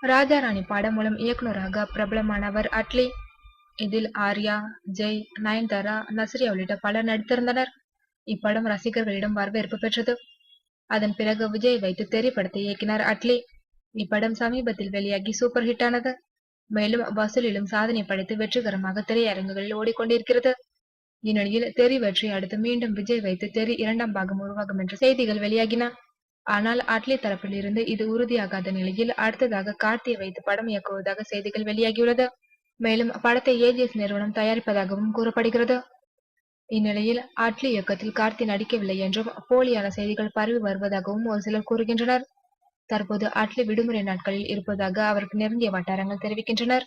ராஜா ராணி படம் மூலம் இயக்குனராக பிரபலமானவர் அட்லி. இதில் ஆர்யா, ஜெய், நயன்தாரா, நஸ்ரியா உள்ளிட்ட பலர் நடித்திருந்தனர். இப்படம் ரசிகர்களிடம் வரவேற்பு பெற்றது. அதன் பிறகு விஜய் வைத்து தெறி படத்தை இயக்கினார் அட்லி. இப்படம் சமீபத்தில் வெளியாகி சூப்பர் ஹிட் ஆனது. மேலும் வசூலிலும் சாதனை படைத்து வெற்றிகரமாக திரையரங்குகளில் ஓடிக்கொண்டிருக்கிறது. இந்நிலையில் தெறி வெற்றி அடுத்து மீண்டும் விஜய் வைத்து தெறி 2ஆம் பாகம் உருவாகும் என்ற செய்திகள் வெளியாகின. ஆனால் அட்லி தரப்பில் இருந்து இது உறுதியாகாத நிலையில் அடுத்ததாக கார்த்தியை வைத்து படம் இயக்குவதாக செய்திகள் வெளியாகியுள்ளது. மேலும் படத்தை ஏஜிஎஸ் நிறுவனம் தயாரிப்பதாகவும் கூறப்படுகிறது. இந்நிலையில் அட்லி இயக்கத்தில் கார்த்தி நடிக்கவில்லை என்றும் போலியான செய்திகள் பரவி வருவதாகவும் ஒரு சிலர் கூறுகின்றனர். தற்போது அட்லி விடுமுறை நாட்களில் இருப்பதாக அவருக்கு நெருங்கிய வட்டாரங்கள் தெரிவிக்கின்றனர்.